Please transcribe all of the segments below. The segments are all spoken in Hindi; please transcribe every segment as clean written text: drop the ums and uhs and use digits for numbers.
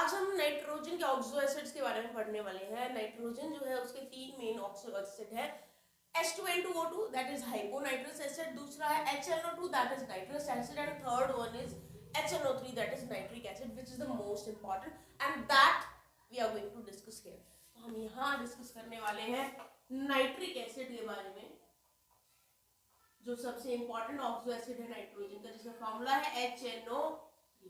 आज हम नाइट्रोजन के ऑक्सो एसिड्स के बारे में पढ़ने वाले हैं। नाइट्रोजन जो है उसके तीन मेन ऑक्सो एसिड है, H2N2O2 that is hyponitrous acid, दूसरा है HNO2 that is nitrous acid and third one is HNO3 that is nitric acid which is the most important and that we are going to discuss here. तो हम यहाँ डिस्कस करने वाले हैं नाइट्रिक एसिड के बारे में, जो सबसे इंपॉर्टेंट ऑक्सो एसिड है नाइट्रोजन का, जिसका फॉर्मूला है HNO।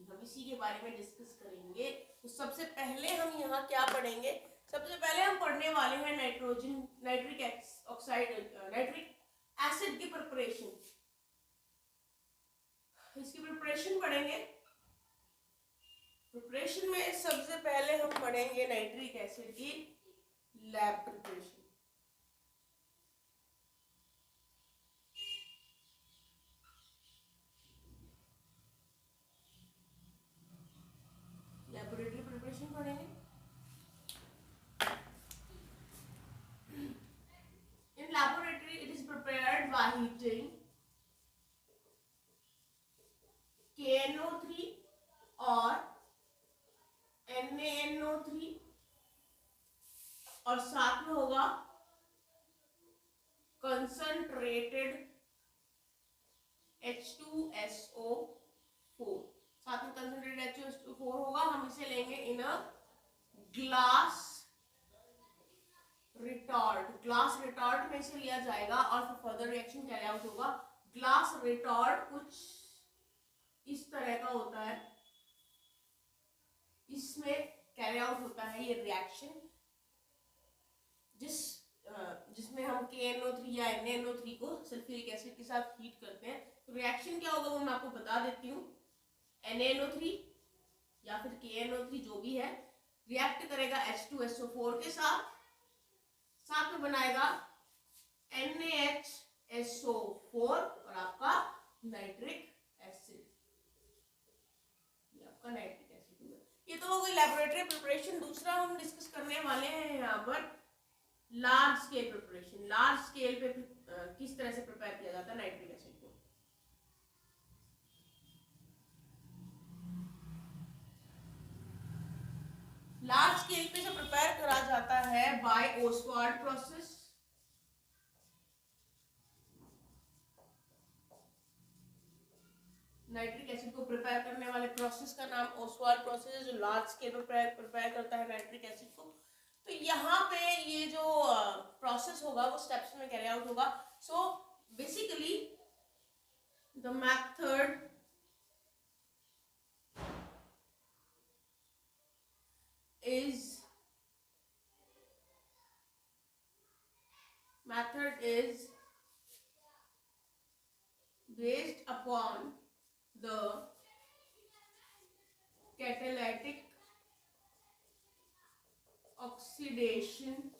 हम इसी के बारे में डिस्कस करेंगे। तो सबसे पहले हम यहाँ क्या पढ़ेंगे, सबसे पहले हम पढ़ने वाले हैं नाइट्रिक ऑक्साइड नाइट्रिक एसिड की प्रिपरेशन। इसकी प्रिपरेशन पढ़ेंगे। प्रिपरेशन में सबसे पहले हम पढ़ेंगे नाइट्रिक एसिड की लैब प्रिपरेशन। लैबोरेटरी प्रिपरेशन पढ़ेंगे। In laboratory, it is prepared by heating KNO3 और NaNO3 और साथ में होगा concentrated H2SO4। साथ में concentrated H2SO4 होगा। हम इसे लेंगे in a glass retort. Glass retort में इसे लिया जाएगा और फिर फर्दर रिएक्शन कैरी आउट होगा। ग्लास रिटॉर्ट कुछ इस तरह का होता है, इसमें कैरी आउट होता है ये रिएक्शन, जिसमें हम KNO3 या NaNO3 को सल्फ्यूरिक एसिड के साथ हीट करते हैं। तो रिएक्शन क्या होगा वो मैं आपको बता देती हूँ। NaNO3 या फिर KNO3 जो भी है रिएक्ट करेगा H2SO4 के साथ में बनाएगा NaHSO4 और आपका नाइट्रिक एसिड, ये आपका नाइट्रिक एसिड हुआ। ये तो हो गई लैबोरेटरी प्रिपरेशन। दूसरा हम डिस्कस करने वाले हैं यहाँ पर large scale preparation. Large scale पे किस तरह से प्रिपेयर किया जाता है नाइट्रिक एसिड को। लार्ज स्केल पे जो प्रिपेयर करा जाता है by Ostwald process. Nitric acid को प्रिपेयर करने वाले प्रोसेस का नाम ओस्वाल्ड प्रोसेस है, जो लार्ज स्केल पे प्रिपेयर करता है नाइट्रिक एसिड को। तो यहाँ पे ये जो प्रोसेस होगा वो स्टेप्स में कैरी आउट होगा। So basically the method is based upon the catalytic oxidation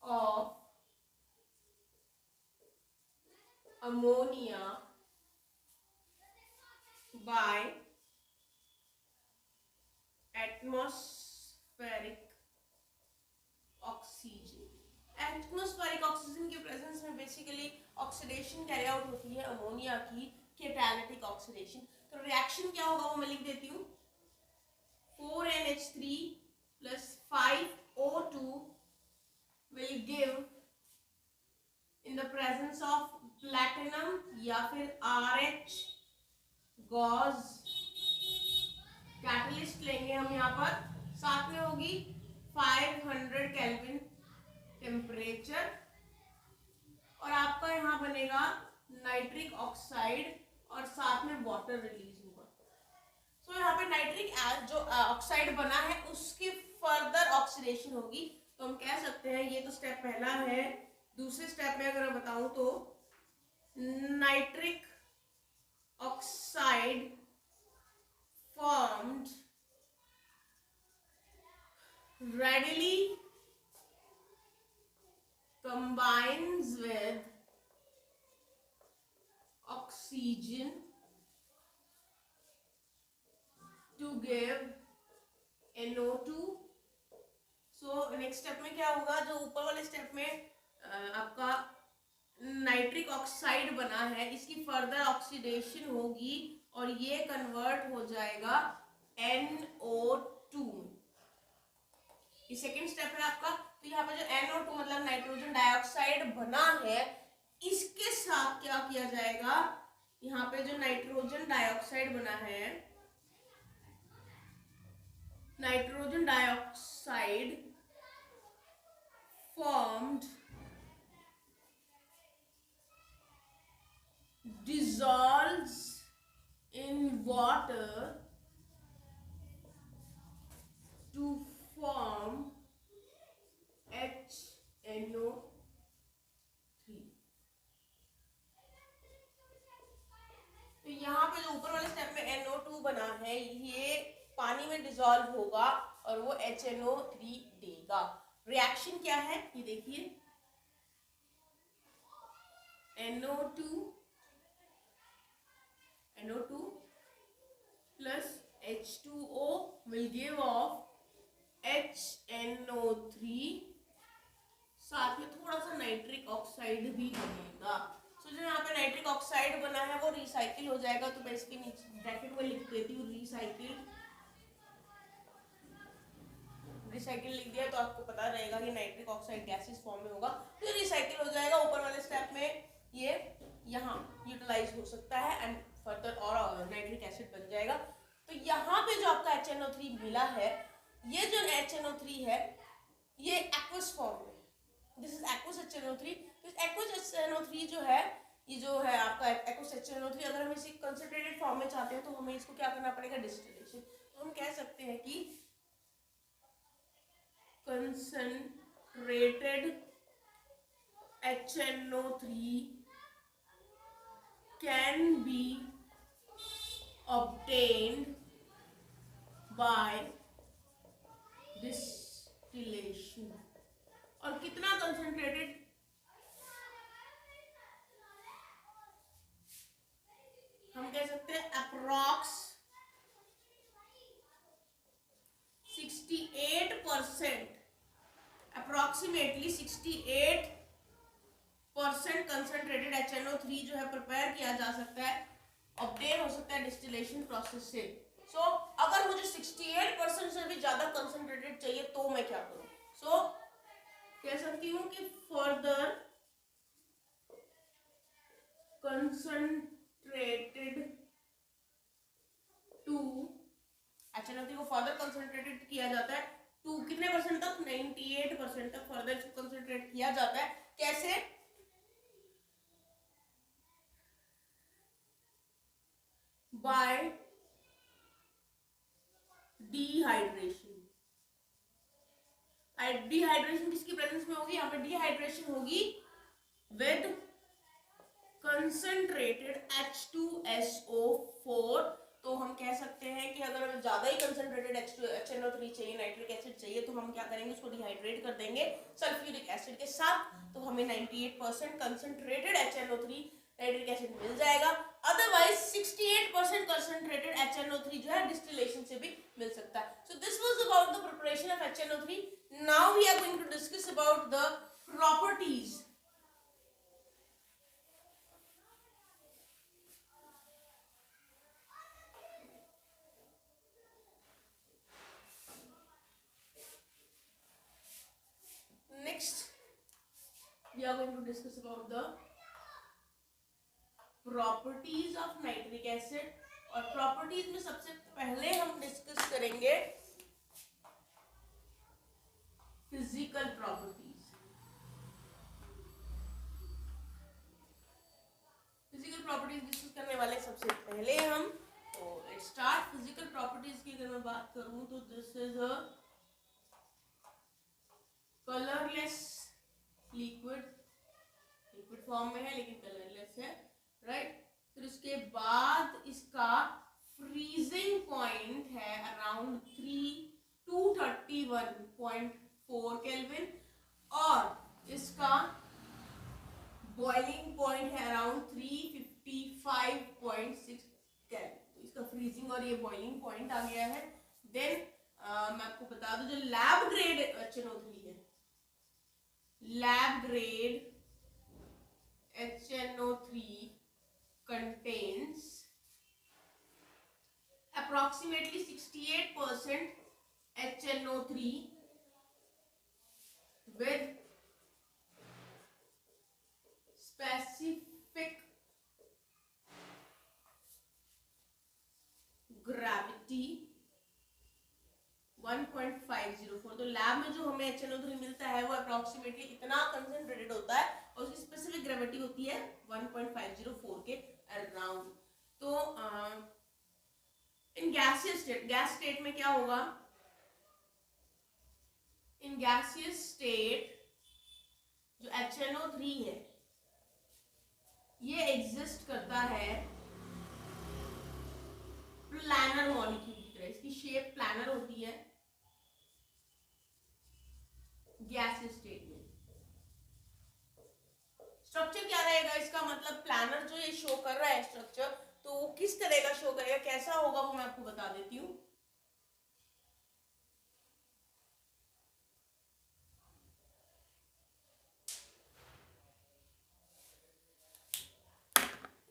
of ammonia by atmospheric oxygen। Atmospheric oxygen के प्रेजेंस में बेसिकली ऑक्सीडेशन कैरी आउट होती है अमोनिया की, कैटालिटिक ऑक्सीडेशन। तो रिएक्शन क्या होगा वो मैं लिख देती हूँ। 4NH3 plus 5O2 will give in the presence of platinum या फिर RH गॉज कैटलिस्ट लेंगे हम यहाँ पर। साथ में होगी 500 केल्विन टेम्परेचर और आपका यहाँ बनेगा नाइट्रिक ऑक्साइड और साथ में वाटर रिलीज होगा। सो यहाँ पे नाइट्रिक जो ऑक्साइड बना है उसकी फर्दर ऑक्सीडेशन होगी। तो हम कह सकते हैं ये तो स्टेप पहला है। दूसरे स्टेप में अगर मैं बताऊं तो nitric oxide formed readily combines with oxygen to give NO2। So next step में क्या होगा, जो ऊपर वाले स्टेप में आपका नाइट्रिक ऑक्साइड बना है इसकी फर्दर ऑक्सीडेशन होगी और ये कन्वर्ट हो जाएगा NO2 ये सेकंड स्टेप है आपका। तो यहाँ पे जो NO2 मतलब नाइट्रोजन डाइऑक्साइड बना है, इसके साथ क्या किया जाएगा, यहाँ पे जो नाइट्रोजन डाइऑक्साइड बना है, nitrogen dioxide formed dissolves in water to form HNO3। तो यहाँ पे जो ऊपर वाले स्टेप में NO2 बना है, ये पानी में डिसॉल्व होगा और वो HNO3 देगा। रिएक्शन क्या है ये देखिए, NO2 plus H2O will give off HNO3, साथ में थोड़ा सा नाइट्रिक ऑक्साइड भी बनेगा। सो जो यहाँ पे नाइट्रिक ऑक्साइड बना है वो रिसाइकिल हो जाएगा। तो मैं इसके नीचे ब्रैकेट में लिख देती हूँ रिसाइकिल लिख दिया तो आपको पता रहेगा कि नाइट्रिक ऑक्साइड गैसेस फॉर्म में होगा, तो रिसाइकिल हो जाएगा। ऊपर वाले स्टेप में ये यहाँ यूटिलाइज हो सकता है एंड फर्दर और नाइट्रिक एसिड बन जाएगा। तो यहाँ पे जो आपका HNO3 मिला है, ये जो HNO3 है ये एक्वस फॉर्म में, दिस इज एक्वस HNO3। तो एक्वस HNO3 जो है, ये जो है आपका एक्वस HNO3, अगर हम इसे कंसंट्रेटेड फॉर्म में चाहते हैं तो हमें इसको क्या करना पड़ेगा, डिस्टिलेशन। तो हम कह सकते हैं कि concentrated HNO3 can be obtained by distillation। और कितना कंसंट्रेटेड, हम कह सकते हैं अप्रॉक्स 68%, अप्रोक्सीमेटली 68% कंसंट्रेटेड HNO3 जो है प्रिपेयर किया जा सकता है, ऑब्टेन हो सकता है डिस्टिलेशन प्रोसेस से। सो अगर मुझे 68% से भी ज्यादा कंसंट्रेटेड चाहिए तो मैं क्या करूं? सो कह सकती हूं कि फर्दर कंसंट्रेटेड टू HNO3 को फर्दर कंसंट्रेटेड किया जाता है टू कितने परसेंट तक, 98% तक फर्दर इसको कंसंट्रेट किया जाता है। कैसे? Bye dehydration. डिहाइड्रेशन किसकी प्रेजेंस में होगी? यहाँ पे डिहाइड्रेशन होगी विद कंसंट्रेटेड H2SO4। तो हम कह सकते हैं कि अगर हमें ज्यादा ही कंसंट्रेटेड HNO3 चाहिए, नाइट्रिक एसिड चाहिए, तो हम क्या करेंगे, उसको डिहाइड्रेट कर देंगे सल्फ्यूरिक एसिड के साथ। तो हमें 98% कंसंट्रेटेड HNO3 नाइट्रिक एसिड मिल जाएगा। अदरवाइज 68% कंसंट्रेटेड HNO3 जो है डिस्टिलेशन से भी मिल सकता है। So this was about the preparation of HNO3। Now we are going to discuss about the properties. Next, we are going to discuss about the properties of nitric acid। और प्रॉपर्टीज में सबसे पहले हम डिस्कस करेंगे physical properties. Physical properties discuss करने वाले सबसे पहले हम, तो लेट्स स्टार्ट। फिजिकल प्रॉपर्टीज की अगर मैं बात करूं तो this is a colourless liquid form में है लेकिन कलरलेस है, राइट। फिर उसके बाद इसका फ्रीजिंग पॉइंट है अराउंड 231.4 केल्विन और इसका बॉइलिंग पॉइंट है अराउंड 355.6 केल्विन। तो इसका फ्रीजिंग और ये बॉइलिंग पॉइंट आ गया है। देन मैं आपको बता दूं जो लैब ग्रेड HNO3 है, lab grade HNO3 contains approximately 68% HNO3 1.504। तो लैब में जो हमें HNO3 मिलता है वो अप्रोक्सीमेटली इतना कंसंट्रेटेड होता है और उसकी स्पेसिफिक ग्रेविटी होती है 1.504 के अराउंड। तो in gaseous state, gas state में क्या होगा, इन गैसियस स्टेट जो HNO3 है ये एग्जिस्ट करता है प्लानर मॉलिक्यूल की तरह। इसकी शेप प्लानर होती है गैसियस स्टेट में। स्ट्रक्चर क्या रहेगा इसका, मतलब प्लानर जो ये शो कर रहा है स्ट्रक्चर, तो वो किस तरह का शो करेगा, कैसा होगा, वो मैं आपको बता देती हूँ।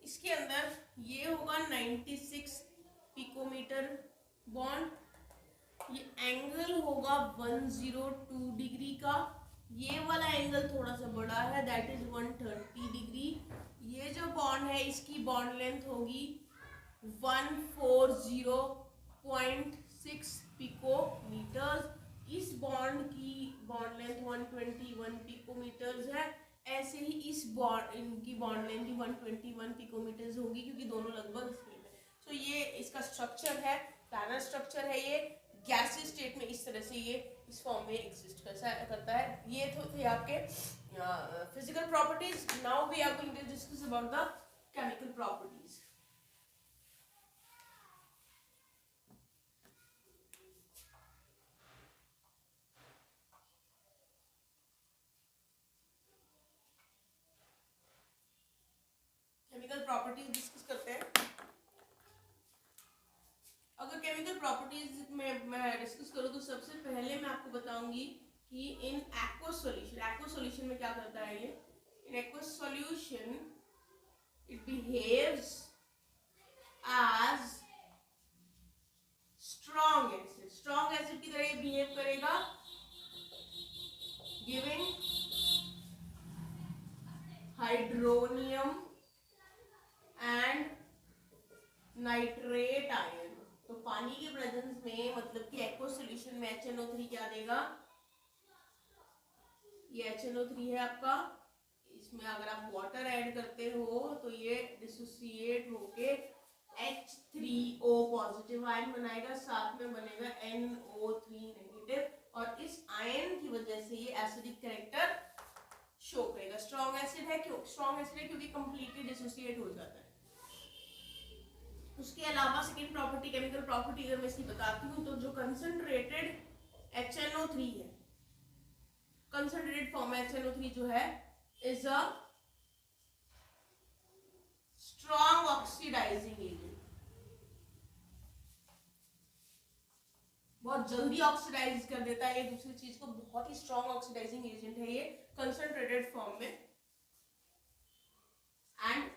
इसके अंदर ये होगा 96 पिकोमीटर बॉन्ड, ये एंगल होगा 102 डिग्री का, ये वाला एंगल थोड़ा सा बड़ा है दैट इज 130 डिग्री। ये जो बॉन्ड है इसकी बॉन्ड लेंथ होगी 140.6 पिकोमीटर्स। इस बॉन्ड की बॉन्ड लेंथ 121 पिकोमीटर्स है। ऐसे ही इस बॉन्ड, इनकी बॉन्ड लेंथ 121 पिकोमीटर्स होगी क्योंकि दोनों लगभग सेम है। तो ये इसका स्ट्रक्चर है, प्लानर स्ट्रक्चर है। ये गैसीय स्टेट में इस तरह से ये इस फॉर्म में एग्जिस्ट करता है। ये तो थे आपके physical properties. Now we are going to discuss about the chemical properties. Chemical properties discuss करते हैं। अगर केमिकल प्रॉपर्टीज में मैं डिस्कस करूँ तो सबसे पहले मैं आपको बताऊंगी कि इन एक्वस सॉल्यूशन में क्या करता है ये। In aqueous solution it behaves as strong acid की तरह ये बिहेव करेगा, giving hydronium and nitrate ion. तो पानी के प्रेजेंस में, मतलब कि एक्वस सॉल्यूशन में HNO3 क्या देगा, ये HNO3 है आपका। इसमें अगर आप वाटर ऐड करते हो तो ये डिसोसिएट होके H3O पॉजिटिव आयन बनाएगा, साथ में बनेगा NO3 नेगेटिव, और इस आयन की वजह से ये एसिडिक कैरेक्टर शो करेगा। स्ट्रॉन्ग एसिड है, क्यों स्ट्रॉन्ग एसिड है, क्योंकि कंप्लीटली डिसोसिएट हो जाता है। उसके अलावा सेकेंड प्रॉपर्टी, केमिकल प्रॉपर्टी अगर मैं इसकी बताती हूँ तो जो कंसंट्रेटेड HNO3 है, कंसंट्रेटेड फॉर्म में HNO3 जो है is a strong oxidizing agent. बहुत जल्दी ऑक्सीडाइज कर देता है ये दूसरी चीज को, बहुत ही स्ट्रॉन्ग ऑक्सीडाइजिंग एजेंट है ये कंसंट्रेटेड फॉर्म में। एंड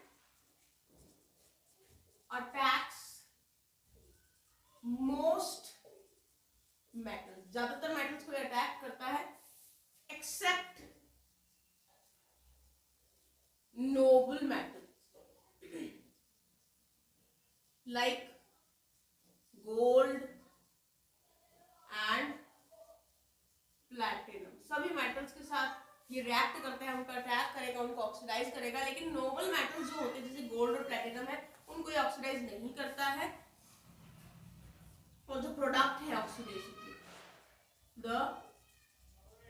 अटैक्स मोस्ट मेटल्स, ज्यादातर मेटल्स को अटैक करता है except noble metals like gold and platinum. सभी मेटल्स के साथ ये रिएक्ट करते हैं, उनका अटैक करेगा, उनको ऑक्सीडाइज करेगा। लेकिन नोबल मेटल्स जो होते हैं जैसे गोल्ड और प्लैटिनम है, उनको ये ऑक्सीडाइज नहीं करता है। और जो प्रोडक्ट है ऑक्सीडेशन के, द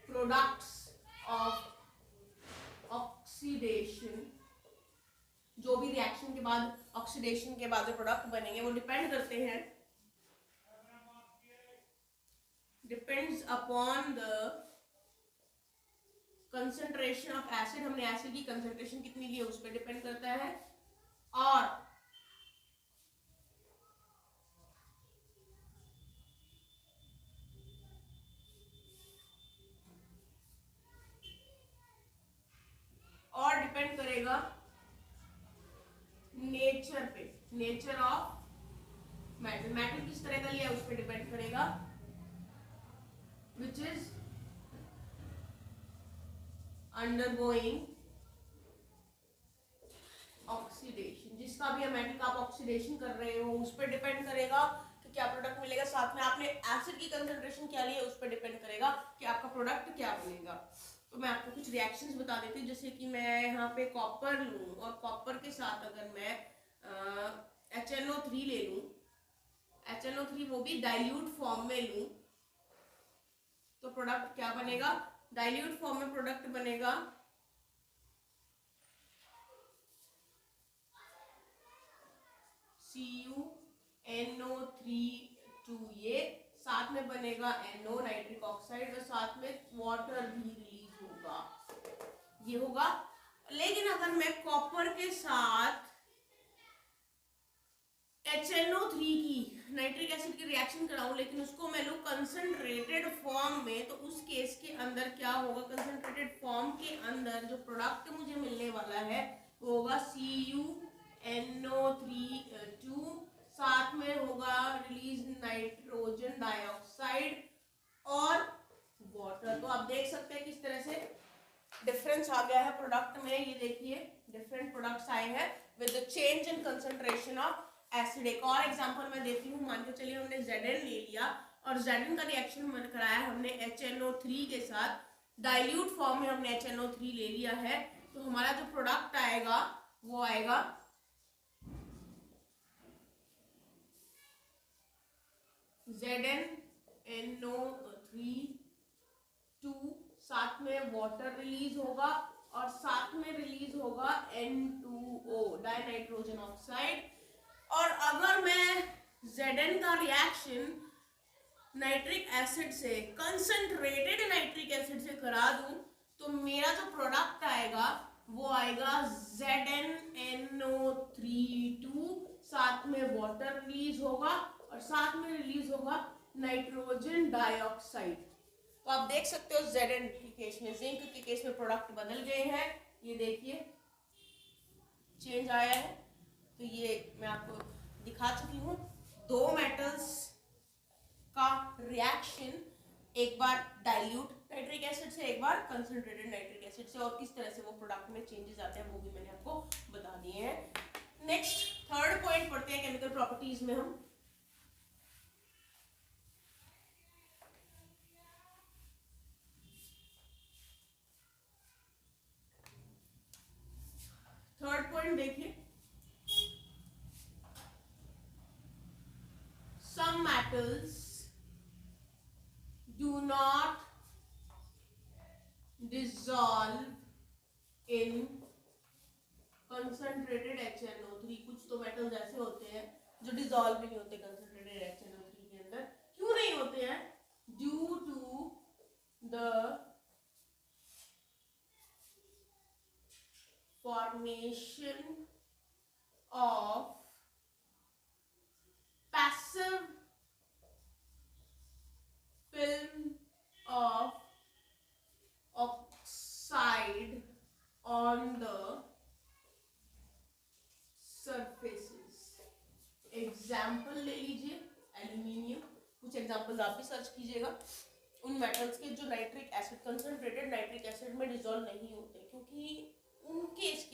प्रोडक्ट्स ऑफ ऑक्सीडेशन, जो भी रिएक्शन के बाद, ऑक्सीडेशन के बाद जो प्रोडक्ट बनेंगे वो डिपेंड करते हैं, depends upon the concentration of acid. हमने एसिड की कंसंट्रेशन कितनी ली है उस पर डिपेंड करता है, और डिपेंड करेगा नेचर पे, नेचर ऑफ मेटल। मेटल किस तरह का लिया उस पर डिपेंड करेगा, विच इज अंडरगोइंग ऑक्सीडेशन। जिसका भी मेटल का आप ऑक्सीडेशन कर रहे हो उस पर डिपेंड करेगा कि क्या प्रोडक्ट मिलेगा, साथ में आपने एसिड की कंसंट्रेशन क्या ली है उस पर डिपेंड करेगा कि आपका प्रोडक्ट क्या बनेगा। तो मैं आपको कुछ रिएक्शंस बता देती हूँ, जैसे कि मैं यहाँ पे कॉपर लूँ और कॉपर के साथ अगर मैं HNO3 ले लूँ, HNO3 वो भी डाइल्यूट फॉर्म में लूँ, तो प्रोडक्ट क्या बनेगा, डाइल्यूट फॉर्म में प्रोडक्ट बनेगा CuNO3 ये, साथ में बनेगा NO नाइट्रिक ऑक्साइड और साथ में वाटर भी रिलीज होगा, ये होगा। लेकिन अगर मैं कॉपर के साथ HNO3 की नाइट्रिक एसिड की रिएक्शन कराऊं, लेकिन उसको मैं लूं कंसंट्रेटेड फॉर्म में, तो उस केस के अंदर क्या होगा, कंसंट्रेटेड फॉर्म के अंदर जो प्रोडक्ट मुझे मिलने वाला है वो होगा CuNO3 साथ में होगा रिलीज नाइट्रोजन डाइऑक्साइड और वाटर। तो आप देख सकते हैं किस तरह से डिफरेंस आ गया है प्रोडक्ट में, ये देखिए डिफरेंट प्रोडक्ट्स आए हैं with the change in concentration of acid. एक और एग्जांपल मैं देती हूँ, मान के चलिए हमने Zn ले लिया और Zn का रिएक्शन मन कराया हमने HNO3 के साथ, डाइल्यूट फॉर्म में हमने HNO3 ले लिया है, तो हमारा जो प्रोडक्ट आएगा वो आएगा ZnNO3 साथ में वाटर रिलीज होगा और साथ में रिलीज होगा N2O डाइनाइट्रोजन ऑक्साइड। और अगर मैं Zn का रिएक्शन नाइट्रिक एसिड से, कंसंट्रेटेड नाइट्रिक एसिड से करा दूं, तो मेरा जो प्रोडक्ट आएगा वो आएगा ZnNO3 साथ में वाटर रिलीज होगा और साथ में रिलीज होगा नाइट्रोजन डाइऑक्साइड। तो आप देख सकते हो Zn के केस में, जिंक के केस में प्रोडक्ट बदल गए हैं, ये देखिए चेंज आया है। तो ये मैं आपको दिखा चुकी हूँ दो मेटल्स का रिएक्शन, एक बार डाइल्यूट नाइट्रिक एसिड से, एक बार कंसंट्रेटेड नाइट्रिक एसिड से, और किस तरह से वो प्रोडक्ट में चेंजेस आते हैं वो भी मैंने आपको बता दिए हैं। नेक्स्ट थर्ड पॉइंट पढ़ते हैं केमिकल प्रॉपर्टीज में हम। थर्ड पॉइंट देखिए, some metals do not dissolve in concentrated HNO3। कुछ तो मेटल्स ऐसे होते हैं जो डिसॉल्व भी नहीं होते कंसंट्रेटेड HNO3 के अंदर। क्यों नहीं होते हैं? Due to the formation of passive film of oxide on the surfaces। Example ले लीजिए एल्यूमिनियम, कुछ एग्जाम्पल्स आप भी सर्च कीजिएगा उन मेटल्स के जो nitric acid, concentrated nitric acid में डिसॉल्व नहीं होते, क्योंकि उनके केस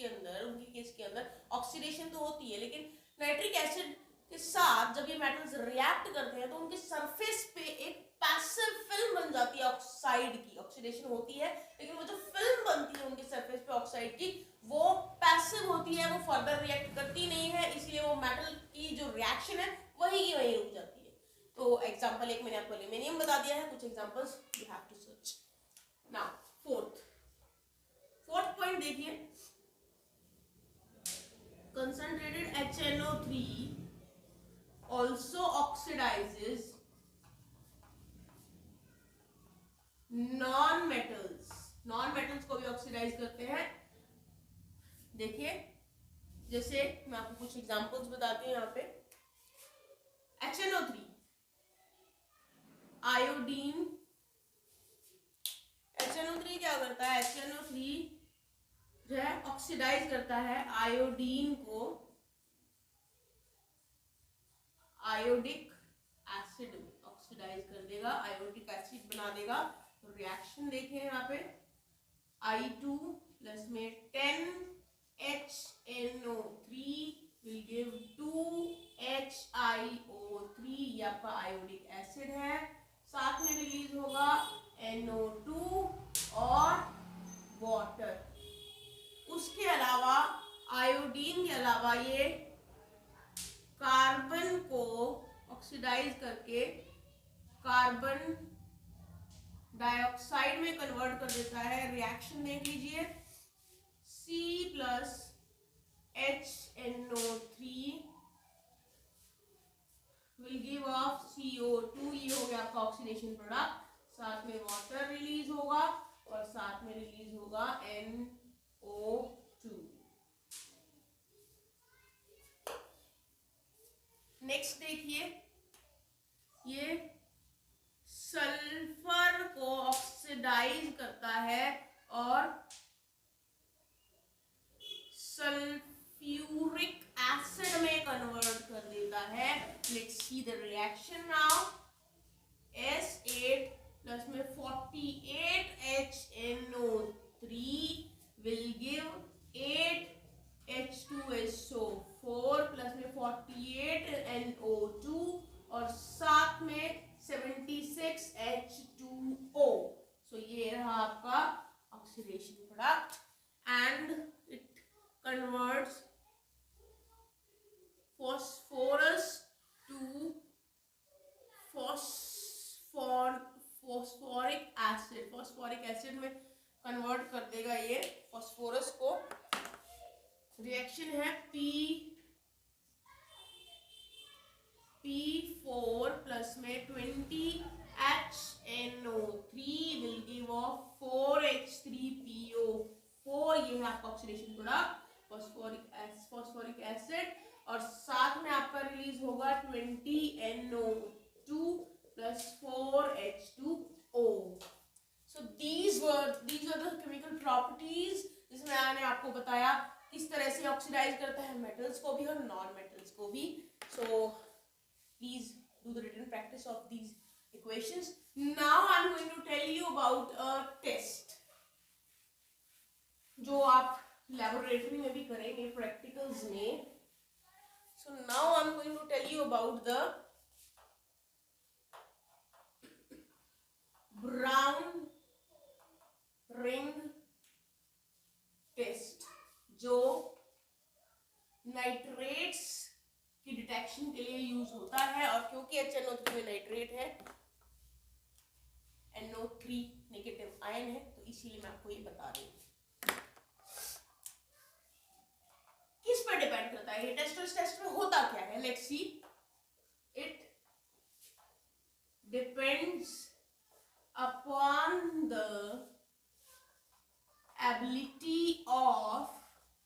के अंदर ऑक्सीडेशन तो होती है, लेकिन नाइट्रिक एसिड के साथ जब ये मेटल्स रिएक्ट करते हैं तो उनके सरफेस पे एक पैसिव फिल्म बन जाती है ऑक्साइड की। ऑक्सीडेशन होती है लेकिन वो जो फिल्म बनती है उनके सरफेस पे ऑक्साइड की, वो पैसिव होती है, वो फर्दर रिएक्ट करती नहीं है, इसलिए वो मेटल की जो रिएक्शन है वही की वही रुक जाती है। तो एग्जांपल एक मैंने आपको एल्यूमिनियम बता दिया है, कुछ examples you have to search. Now fourth point देखिए, concentrated HNO3 also oxidizes non metals को भी ऑक्सीडाइज करते हैं। देखिए जैसे मैं आपको कुछ एग्जांपल्स बताती हूँ यहाँ पे। HNO3 आयोडीन, HNO3 क्या करता है, HNO3 जो है ऑक्सीडाइज करता है आयोडीन को आयोडिक एसिड में, ऑक्सीडाइज कर देगा, आयोडिक एसिड बना देगा। तो रिएक्शन देखिए यहाँ पे I2 प्लस में 10HNO3 विल गिव 2HiO3, ये आपका आयोडिक एसिड है। साथ में रिलीज होगा NO2 और वाटर। उसके अलावा आयोडीन के अलावा ये कार्बन को ऑक्सीडाइज करके कार्बन डाइऑक्साइड में कन्वर्ट कर देता है। रिएक्शन देख लीजिए, C+HNO3 will give of CO2, ये हो गया आपका ऑक्सीडेशन प्रोडक्ट। साथ में वाटर रिलीज होगा और साथ में रिलीज होगा NO2। नेक्स्ट देखिए, ये सल्फर को ऑक्सीडाइज करता है और सल्फ्यूरिक एसिड में कन्वर्ट कर देता है। Let's see the reaction now. S8 plus में 48HNO3 will give 8H2SO4 plus में 48NO2 और साथ में 76H2O। सो ये रहा आपका oxidation product and it converts phosphorus to phosphoric acid। phosphoric acid में कन्वर्ट कर देगा ये phosphorus को। रिएक्शन है P4 प्लस में 20HNO3 will give of 4H3PO4, ये है आपका ऑक्सीडेशन प्रोडक्ट फॉस्फोरिक एसिड। और साथ में आपका रिलीज होगा 20NO2 plus 4H2O। So these were the chemical properties जिसमें मैंने आपको बताया किस तरह से ऑक्सीडाइज करता है मेटल्स को भी और नॉन मेटल्स को भी। So please do the written practice of these equations. Now I am going to tell you about a test जो आप लैबोरेटरी में भी करेंगे प्रैक्टिकल्स में। So now I am going to tell you about the brown ring test जो नाइट्रेट्स की डिटेक्शन के लिए यूज होता है। और क्योंकि HNO3 में नाइट्रेट है, NO3 नेगेटिव आयन है, तो इसीलिए मैं आपको ये बता रही हूँ। किस पर डिपेंड करता है ये टेस्ट? इस टेस्ट में होता क्या है? Let's see. It depends upon the ability of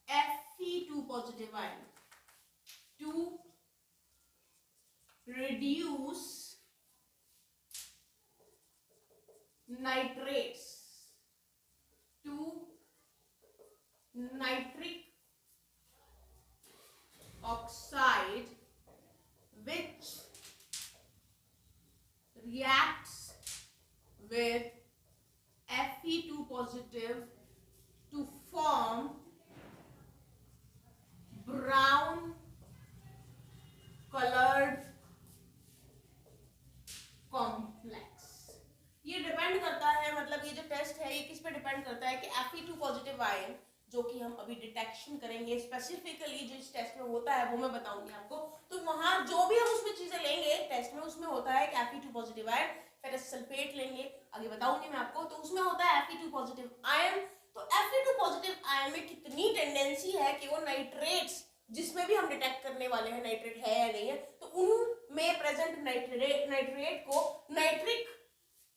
Fe2 positive ion to reduce nitrates to nitric oxide which reacts with Fe2 positive to form brown colored complex। ये डिपेंड करता है, मतलब ये जो टेस्ट है ये किस पे डिपेंड करता है कि Fe2 पॉजिटिव आयन जो कि हम अभी डिटेक्शन करेंगे स्पेसिफिकली जो इस टेस्ट में होता है वो मैं बताऊंगी आपको। तो वहां जो भी हम उसमें चीजें लेंगे टेस्ट में, उसमें होता है कि Fe2 positive ion, ferrous sulphate लेंगे, आगे बताऊंगी मैं आपको। तो उसमें होता है Fe2 पॉजिटिव आयन। तो Fe2 पॉजिटिव आयन में कितनी टेंडेंसी है कि वो नाइट्रेट्स जिसमें भी हम डिटेक्ट करने वाले हैं नाइट्रेट है या नहीं है, तो उनमें प्रेजेंट नाइट्रेट को नाइट्रिक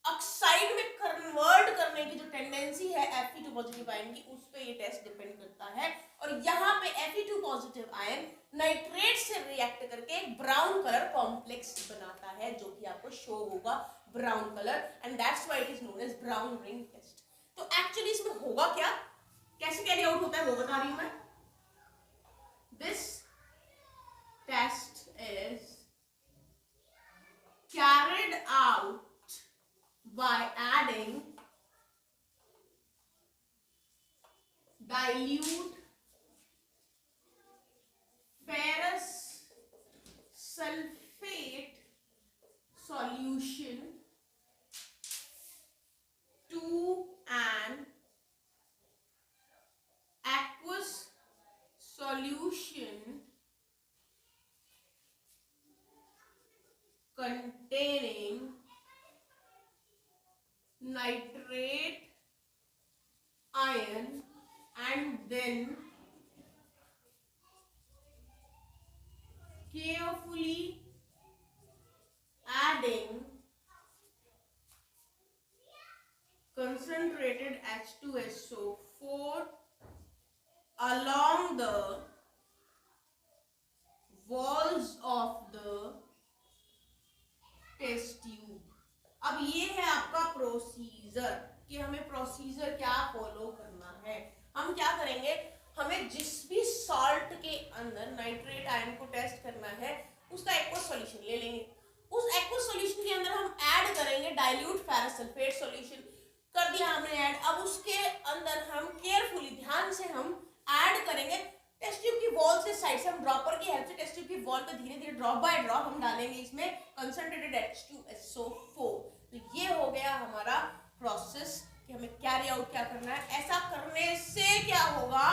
ऑक्साइड में कन्वर्ट करने की जो टेंडेंसी है Fe2 पॉजिटिव आयन की, उस पे ये टेस्ट डिपेंड करता है। और यहाँ पे Fe2 पॉजिटिव आयन नाइट्रेट से रिएक्ट करके एक ब्राउन कलर कॉम्प्लेक्स बनाता है जो कि आपको शो होगा brown colour, and that's why it is known as brown ring test. तो एक्चुअली इसमें होगा क्या, कैसे कैरी आउट होता है वो बता रही हूं मैं। This test is carried out by adding dilute ferrous nitrate ion and then carefully adding concentrated H2SO4 along the walls of the test tube. अब ये है आपका प्रोसीजर कि हमें प्रोसीजर क्या फॉलो करना है। हम क्या करेंगे, हमें जिस भी सॉल्ट के अंदर नाइट्रेट आयन को टेस्ट करना है उसका एक्वस सॉल्यूशन ले लेंगे। उस एक्वस सॉल्यूशन के अंदर हम ऐड करेंगे डाइल्यूट फेरस सल्फेट सॉल्यूशन। कर दिया हमने ऐड। अब उसके अंदर हम केयरफुली ध्यान से हम ऐड करेंगे टेस्ट ट्यूब की वॉल से साइड से हम ड्रॉपर की हेल्प से टेस्ट ट्यूब की वॉल पे धीरे धीरे ड्रॉप बाय ड्रॉप हम डालेंगे इसमें कंसंट्रेटेड H2SO4। तो ये हो गया हमारा प्रोसेस कि हमें कैरी आउट क्या करना है। ऐसा करने से क्या होगा,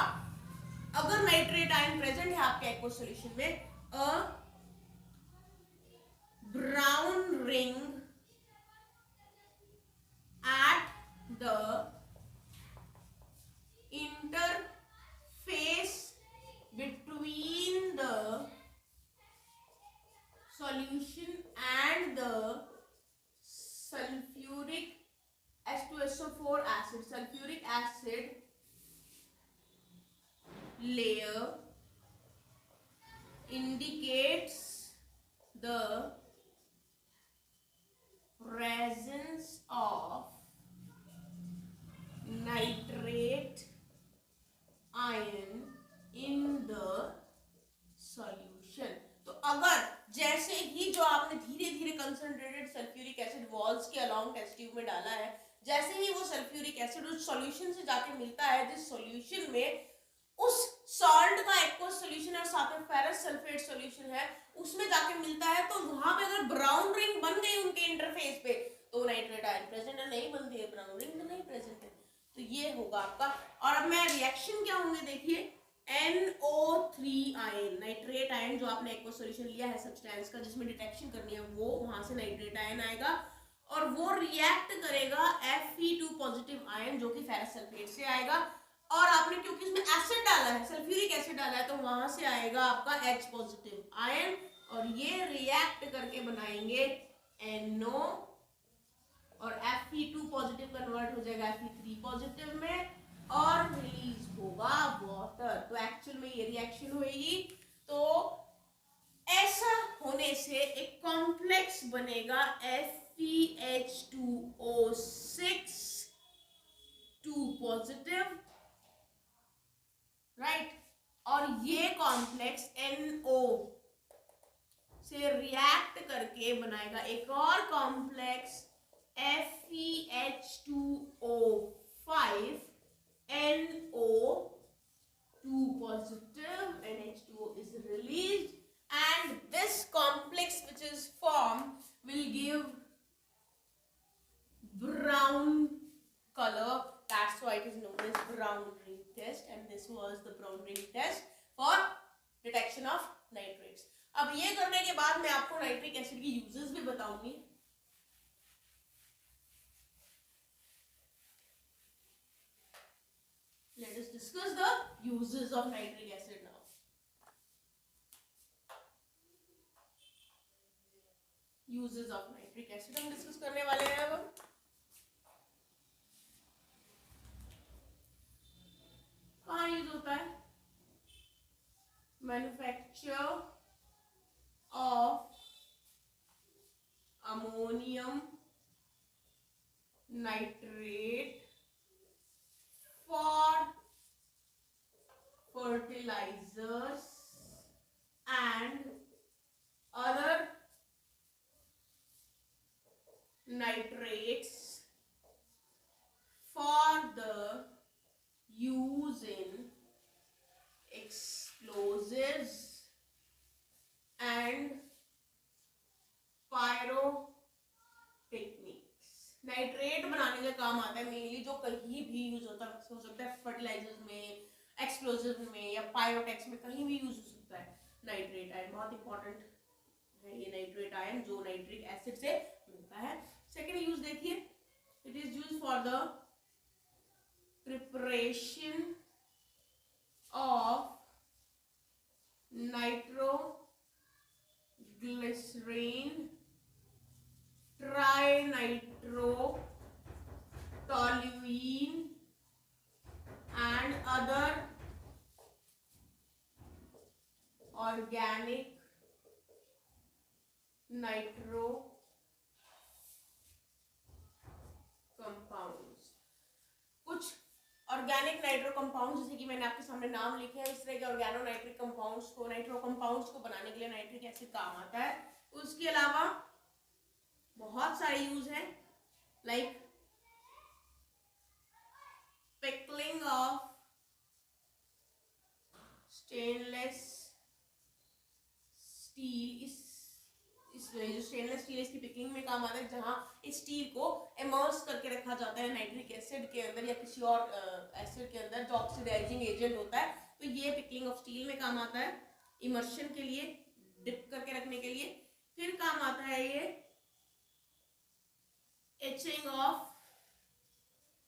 अगर नाइट्रेट आयन प्रेजेंट है आपके एक्वस सॉल्यूशन में, a brown ring at the interface between the solution and the sulfuric H2SO4 acid, sulfuric acid layer indicates the presence of nitrate ion in the solution। तो अगर जैसे ही जो आपने धीरे धीरे कंसंट्रेटेड सल्फ्यूरिक एसिड वॉल्स के अलोंग टेस्ट ट्यूब में डाला है, जैसे ही वो सल्फ्यूरिक एसिड उस सॉल्यूशन से जाके मिलता है, जिस सॉल्यूशन में उस सॉल्ट का एक्वस सॉल्यूशन और साथ में फेरस सल्फेट सॉल्यूशन है, उसमें जाके मिलता है, तो वहां पे अगर ब्राउन रिंग बन गई उनके इंटरफेस पे तो नाइट्रेट आयन प्रेजेंट है। नहीं बनती है ब्राउन रिंग तो नहीं प्रेजेंट है। तो ये होगा आपका। और अब मैं रिएक्शन क्या होंगे देखिए, NO3 आयन, नाइट्रेट आयन जो आपने एक्वस सॉल्यूशन लिया है सब्सटेंस का जिसमें डिटेक्शन करनी है, वो वहां से नाइट्रेट आयन आएगा और वो रिएक्ट करेगा Fe2 पॉजिटिव आयन जो कि फेरस सल्फेट से आएगा। और आपने क्योंकि इसमें एसिड डाला है, सल्फ्यूरिक एसिड डाला है, तो वहां से आएगा आपका H पॉजिटिव आयन और ये रिएक्ट करके बनाएंगे NO और Fe2 पॉजिटिव कन्वर्ट हो जाएगा Fe3 पॉजिटिव में और रिलीज होगा वाटर। तो एक्चुअल में ये रिएक्शन होगी। तो ऐसा होने से एक कॉम्प्लेक्स बनेगा FeH2O6 2 पॉजिटिव, राइट। और ये कॉम्प्लेक्स NO से रिएक्ट करके बनाएगा एक और complex FeH2O5 NO2 positive and H2O is released and this complex which is formed will give brown color. That's why it is known as brown ring test and this was the brown ring test for detection of nitrates. अब ये करने के बाद मैं आपको नाइट्रिक एसिड की यूजेस भी बताऊंगी। Let us discuss the uses of nitric acid now. Uses of nitric acid हम डिस्कस करने वाले हैं अब। कहाँ यूज होता है? Manufacture of ammonium nitrate for fertilizers and other nitrates for the use in explosives and pyrotechnics। Nitrate बनाने का काम आता है मेनली, जो कहीं भी यूज होता है, हो सकता है फर्टिलाइजर्स में, एक्सप्लोजिव में या पायरोटेक्स में, कहीं भी यूज हो सकता है। नाइट्रेट आयन बहुत इंपॉर्टेंट है, ये नाइट्रेट आयन जो नाइट्रिक एसिड से मिलता है। सेकेंड यूज देखिए, it is use for the preparation of nitroglycerin, trinitrotoluene and other organic nitro compounds. कुछ ऑर्गेनिक नाइट्रो कंपाउंड जैसे कि मैंने आपके सामने नाम लिखे हैं, इस तरह के ऑर्गेनो नाइट्रिक कंपाउंड्स को, नाइट्रो कंपाउंड्स को बनाने के लिए नाइट्रिक एसिड काम आता है। उसके अलावा बहुत सारे यूज हैं, like pickling of stainless steel. जो स्टेनलेस स्टील इसकी पिकलिंग में काम आता है, जहां इस स्टील को इमर्स करके रखा जाता है नाइट्रिक एसिड के अंदर या किसी और एसिड के अंदर जो ऑक्सीडाइजिंग एजेंट होता है, तो ये पिकलिंग ऑफ स्टील में काम आता है, इमर्शन के लिए, डिप करके रखने के लिए। फिर काम आता है ये एचिंग ऑफ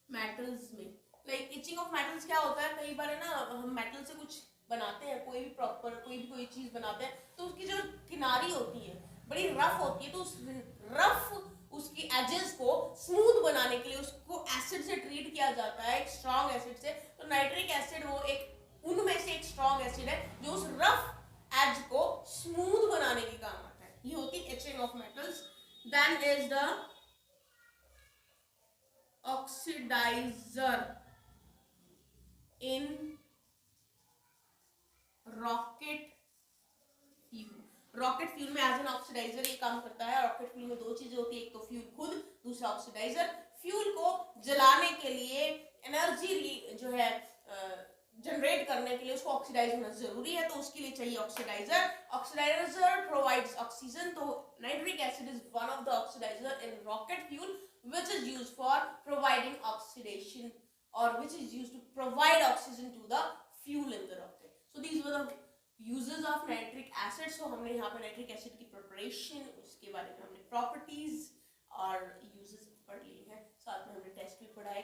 मेटल्स में। लाइक एचिंग ऑफ मेटल्स क्या होता है, कई बार है ना हम मेटल से कुछ बनाते हैं, कोई भी प्रॉपर कोई चीज बनाते हैं, तो उसकी जो किनारी होती है बड़ी रफ होती है, तो उस रफ उसकी एजेस को स्मूथ बनाने के लिए उसको एसिड से ट्रीट किया जाता है, एक स्ट्रॉन्ग एसिड से। तो नाइट्रिक एसिड वो एक उनमें से एक स्ट्रॉन्ग एसिड है जो उस रफ एज को स्मूथ बनाने के काम आता है। ये होती है etching of metals. Then is the oxidizer in rocket fuel. Rocket fuel में एज एन ऑक्सीडाइजर ये काम करता है। रॉकेट फ्यूल में दो चीजें होती है, एक तो फ्यूल खुद, दूसरा ऑक्सीडाइजर। फ्यूल को जलाने के लिए एनर्जी जो है जनरेट करने के लिए उसको ऑक्सीडाइज होना जरूरी है, तो उसके लिए चाहिए ऑक्सीडाइजर। ऑक्सीडाइजर प्रोवाइड्स ऑक्सीजन, तो nitric acid is one of the oxidizer in rocket fuel which is used for providing oxidation or which is used to provide oxygen to the fuel in the rocket. So these were the uses of nitric acid. So हमने यहाँ पे नाइट्रिक एसिड की प्रिपरेशन, उसके बारे में हमने प्रॉपर्टीज और यूजेस पढ़ लिए हैं, साथ में हमने टेस्ट भी पढ़ा है।